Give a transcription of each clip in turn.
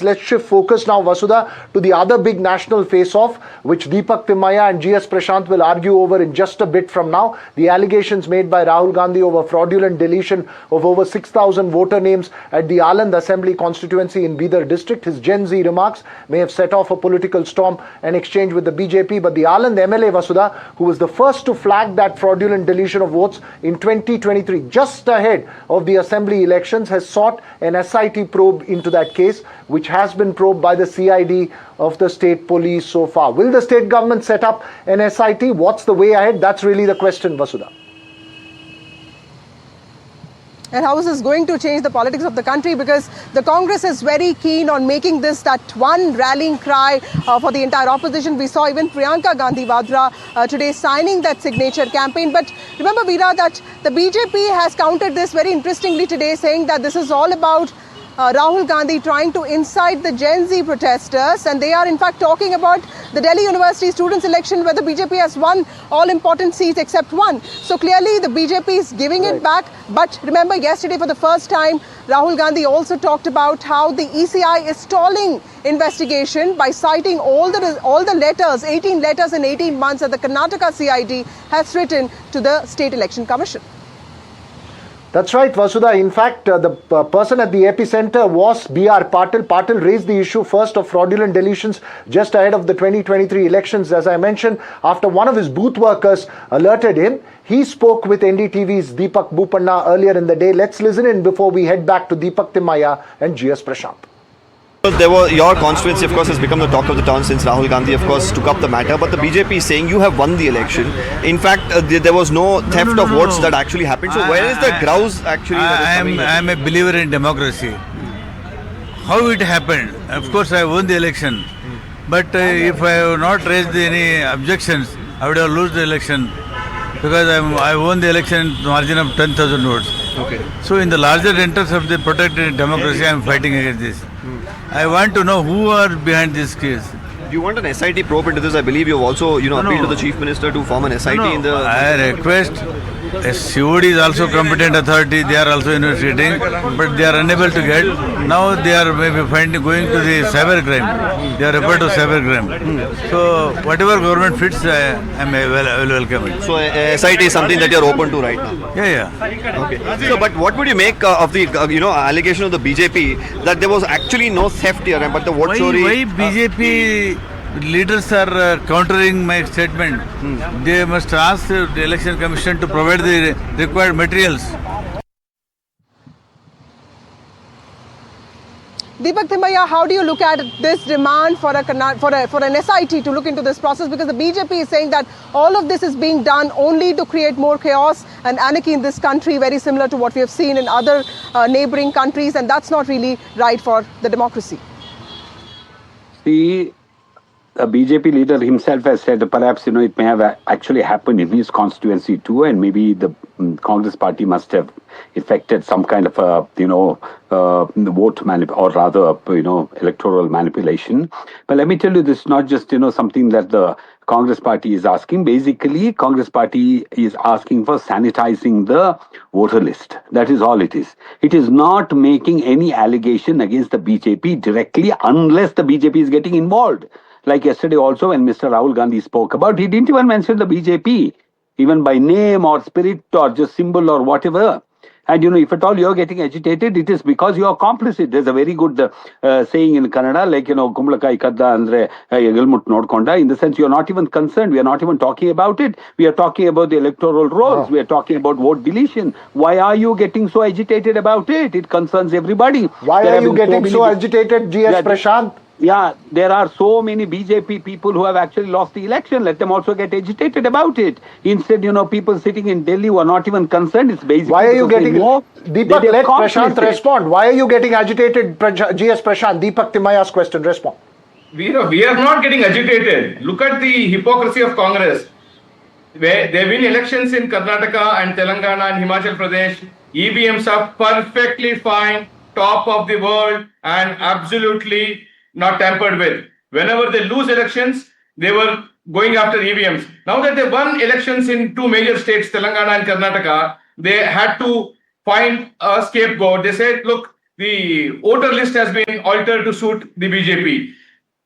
Let's shift focus now, Vasudha, to the other big national face-off, which Deepak Timmaiya and GS Prashant will argue over in just a bit from now. The allegations made by Rahul Gandhi over fraudulent deletion of over 6,000 voter names at the Aland Assembly constituency in Bidar district. His Gen Z remarks may have set off a political storm and exchange with the BJP, but the Aland MLA, Vasudha, who was the first to flag that fraudulent deletion of votes in 2023, just ahead of the assembly elections, has sought an SIT probe into that case, which has been probed by the CID of the state police so far. Will the state government set up an SIT? What's the way ahead? That's really the question, Vasudha. And how is this going to change the politics of the country? Because the Congress is very keen on making this that one rallying cry for the entire opposition. We saw even Priyanka Gandhi Vadra today signing that signature campaign. But remember, Veera, that the BJP has countered this very interestingly today, saying that this is all about Rahul Gandhi trying to incite the Gen Z protesters, and they are in fact talking about the Delhi University students' election where the BJP has won all important seats except one. So clearly the BJP is giving it back. But remember, yesterday for the first time, Rahul Gandhi also talked about how the ECI is stalling investigation by citing all the letters, 18 letters in 18 months that the Karnataka CID has written to the State Election Commission. That's right, Vasudha. In fact, the person at the epicenter was B.R. Patil. Patil raised the issue first of fraudulent deletions just ahead of the 2023 elections. As I mentioned, after one of his booth workers alerted him, he spoke with NDTV's Deepak Bopanna earlier in the day. Let's listen in before we head back to Deepak Timmaiya and GS Prashant. Your constituency, of course, has become the talk of the town since Rahul Gandhi, of course, took up the matter. But the BJP is saying you have won the election. In fact, there was no theft of votes that actually happened. So where is the grouse actually? I am a believer in democracy. How it happened? Of course, I won the election. But if I have not raised any objections, I would have lost the election. Because I won the election margin of 10,000 votes. Okay. So in the larger interest of the protected democracy, I am fighting against this. I want to know who are behind this case. Do you want an SIT probe into this? I believe you have also, appealed to the Chief Minister to form an SIT in the... I request, COD is also competent authority, they are also investigating, but they are unable to get. Now they are maybe going to the cybercrime. They are referred to cybercrime. So whatever government fits, I will welcome it. So SIT is something that you are open to right now? Yeah. Okay. So, but what would you make of the, allegation of the BJP that there was actually no theft here, but the vote Chori... Why BJP leaders are countering my statement? They must ask the Election Commission to provide the required materials. Deepak Timmaiya, how do you look at this demand for an SIT to look into this process? Because the BJP is saying that all of this is being done only to create more chaos and anarchy in this country, very similar to what we have seen in other neighboring countries, and that's not really right for the democracy. See, a BJP leader himself has said perhaps, it may have actually happened in his constituency too, and maybe the Congress party must have effected some kind of vote or rather, electoral manipulation. But let me tell you, this is not just, something that the Congress party is asking. Basically, Congress party is asking for sanitizing the voter list. That is all it is. It is not making any allegation against the BJP directly unless the BJP is getting involved. Like yesterday also when Mr. Rahul Gandhi spoke about, he didn't even mention the BJP, even by name or spirit or just symbol or whatever. And if at all you're getting agitated, it is because you are complicit. There's a very good saying in Kannada, like, Kumlakai Kadda andre Egalmut Nodkonda. In the sense, you're not even concerned. We are not even talking about it. We are talking about the electoral rolls. We are talking about vote deletion. Why are you getting so agitated about it? It concerns everybody. Why are you getting so agitated, GS Prashant? Yeah, there are so many BJP people who have actually lost the election. Let them also get agitated about it. Instead, people sitting in Delhi who are not even concerned. It's basically... Why are you getting... Deepak, let Prashant respond. Why are you getting agitated, GS Prashant? Deepak Timmaiya's question, respond. We are not getting agitated. Look at the hypocrisy of Congress. Where they win elections in Karnataka and Telangana and Himachal Pradesh. EVMs are perfectly fine, top of the world, and absolutely not tampered with. Whenever they lose elections, they were going after EVMs. Now that they won elections in two major states, Telangana and Karnataka, they had to find a scapegoat. They said, look, the voter list has been altered to suit the BJP.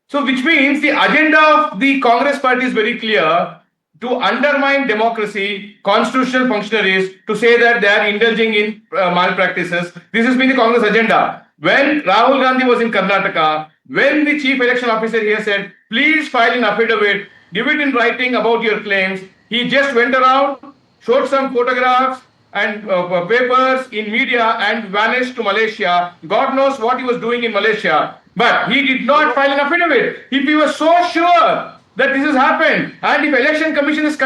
So, which means the agenda of the Congress party is very clear: to undermine democracy, constitutional functionaries, to say that they are indulging in malpractices. This has been the Congress agenda. When Rahul Gandhi was in Karnataka, when the chief election officer here said, please file an affidavit, give it in writing about your claims, he just went around, showed some photographs and papers in media and vanished to Malaysia. God knows what he was doing in Malaysia. But he did not file an affidavit. If he was so sure that this has happened, and if election commission has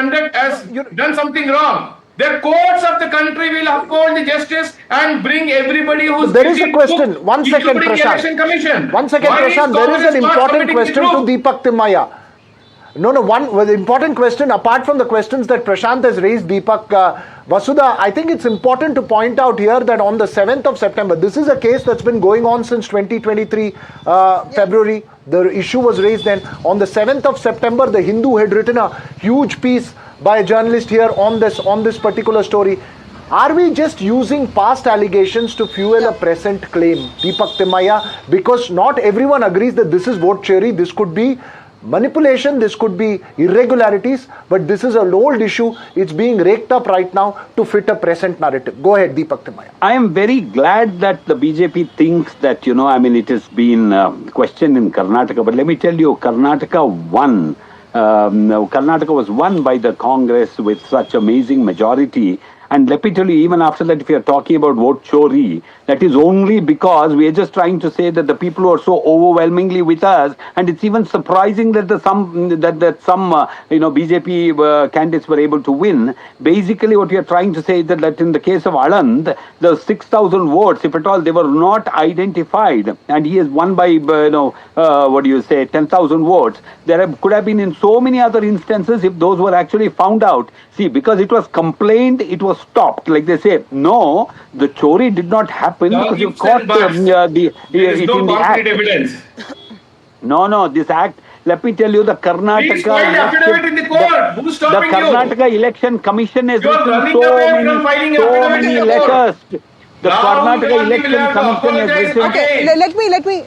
done something wrong, the courts of the country will uphold the justice and bring everybody who's there is a question. One second, Prashant. One second, Prashant. There is an important question to Deepak Timaya. No, the important question, apart from the questions that Prashant has raised, Deepak, Vasudha, I think it's important to point out here that on the 7th of September, this is a case that's been going on since 2023 February. The issue was raised then. On the 7th of September, the Hindu had written a huge piece by a journalist here on this particular story. Are we just using past allegations to fuel a present claim, Deepak Timaya? Because not everyone agrees that this is vote chori. This could be manipulation, this could be irregularities, but this is an old issue. It's being raked up right now to fit a present narrative. Go ahead, Deepak Timaya. I am very glad that the BJP thinks that, it has been questioned in Karnataka. But let me tell you, Karnataka won. Karnataka was won by the Congress with such amazing majority. And let me tell you, even after that, if you are talking about vote chori, that is only because we are just trying to say that the people who are so overwhelmingly with us, and it's even surprising that some BJP candidates were able to win. Basically, what we are trying to say is that in the case of Anand, the 6,000 votes, if at all, they were not identified, and he has won by 10,000 votes. Could have been in so many other instances if those were actually found out. See, because it was complained, it was stopped. Like they say, no, the chori did not happen because you caught there is no concrete evidence. No, this act. Let me tell you, the Karnataka Election Commission has written so many letters. The Karnataka Election Commission has written. Okay, let me.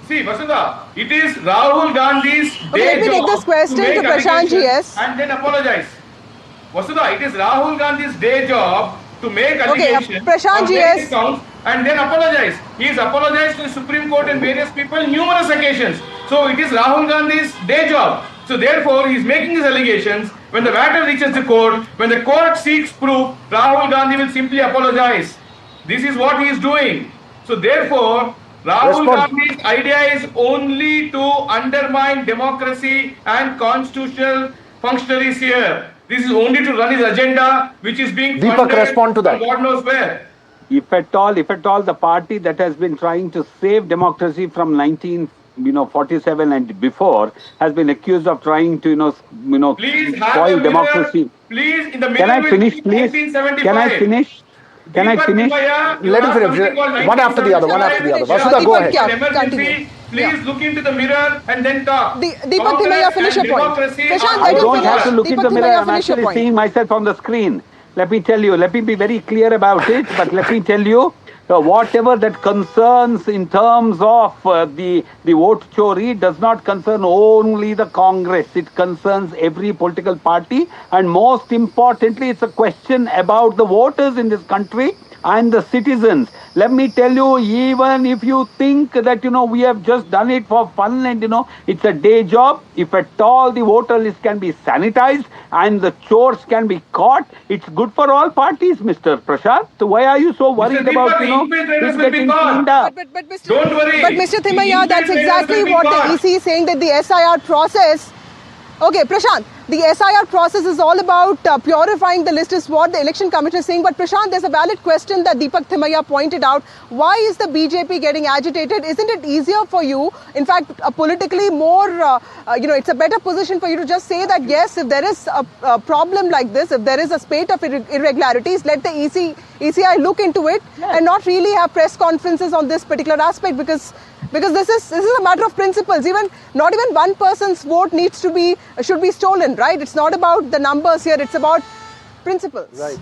See, Vasudha, it is Rahul Gandhi's day let me take this question to Prashant ji, yes. And then apologize. Vasudha, it is Rahul Gandhi's day job to make allegations, Prashant ji, yes. and then apologize. He has apologized to the Supreme Court and various people numerous occasions. So it is Rahul Gandhi's day job. So therefore, he is making his allegations. When the matter reaches the court, when the court seeks proof, Rahul Gandhi will simply apologize. This is what he is doing. So therefore, Rahul Gandhi's idea is only to undermine democracy and constitutional functionaries here. This is only to run his agenda, which is being Deepak, respond to that. God knows where. If at all, the party that has been trying to save democracy from 1947 and before has been accused of trying to, please spoil democracy. Please, in the middle. Can I finish, please? Can I finish? Let him finish. One after the other. Vasudha, go ahead. Please look into the mirror and then talk. Deepak Timaya, finish your point. Prashant, I don't have to look into the mirror. I'm actually seeing myself on the screen. Let me tell you, let me be very clear about it, but let me tell you, whatever that concerns in terms of the vote chori does not concern only the Congress. It concerns every political party, and most importantly, it's a question about the voters in this country and the citizens. Let me tell you, even if you think that, we have just done it for fun and, it's a day job, if at all the voter list can be sanitized and the chores can be caught, it's good for all parties, Mr. Prashant. So why are you so worried about, this getting cleaned up? But don't worry. But Mr. Timaya, that's exactly what the EC is saying, that the SIR process. Okay, Prashant, the SIR process is all about purifying the list, is what the election commission is saying. But Prashant, there's a valid question that Deepak Timaya pointed out. Why is the BJP getting agitated? Isn't it easier for you, in fact, politically more, it's a better position for you to just say that, yes, if there is a problem like this, if there is a spate of irregularities, let the ECI look into it, and not really have press conferences on this particular aspect, because this is a matter of principles. Not even one person's vote should be stolen, right? It's not about the numbers here, it's about principles. Right.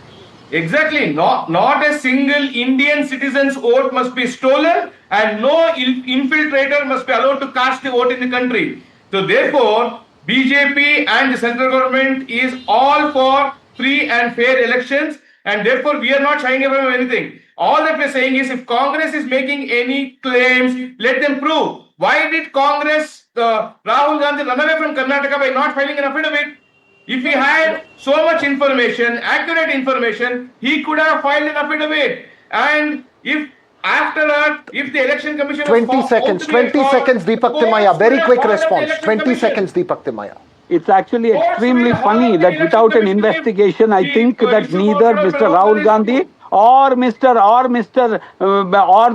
Exactly. Not a single Indian citizen's vote must be stolen, and no infiltrator must be allowed to cast the vote in the country. So therefore, BJP and the central government is all for free and fair elections, and therefore we are not shying away from anything. All that we're saying is, if Congress is making any claims, let them prove. Why did Congress, Rahul Gandhi, run away from Karnataka by not filing an affidavit? If he had so much information, accurate information, he could have filed an affidavit. And if after that, if the election commission 20 seconds, Deepak Timaya. Very quick response. 20 seconds, Deepak Timaya. It's actually extremely funny that without an investigation, I think that neither Mr. Rahul Gandhi or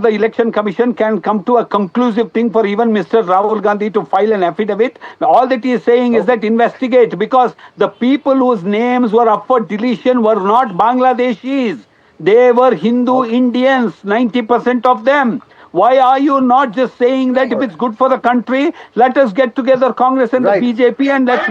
the election commission can come to a conclusive thing for even Mr. Rahul Gandhi to file an affidavit. All that he is saying is that investigate, because the people whose names were up for deletion were not Bangladeshis. They were Hindu Indians, 90% of them. Why are you not just saying that if it's good for the country, let us get together, Congress and the BJP, and let's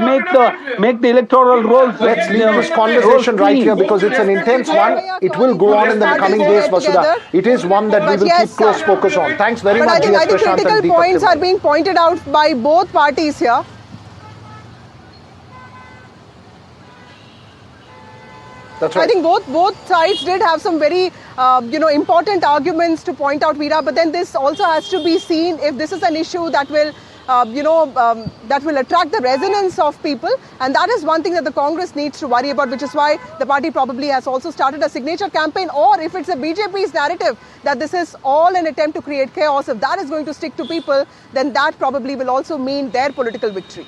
make the electoral rolls. Let's leave this conversation right here, because it's an intense one. It will go on in the coming days, Vasudha. It is one that we will keep close focus on. Thanks very much, I think critical points are being pointed out by both parties here. That's right. I think both sides did have some very important arguments to point out, Veera. But then this also has to be seen if this is an issue that will that will attract the resonance of people, and that is one thing that the Congress needs to worry about, which is why the party probably has also started a signature campaign. Or if it's a BJP's narrative that this is all an attempt to create chaos, if that is going to stick to people, then that probably will also mean their political victory.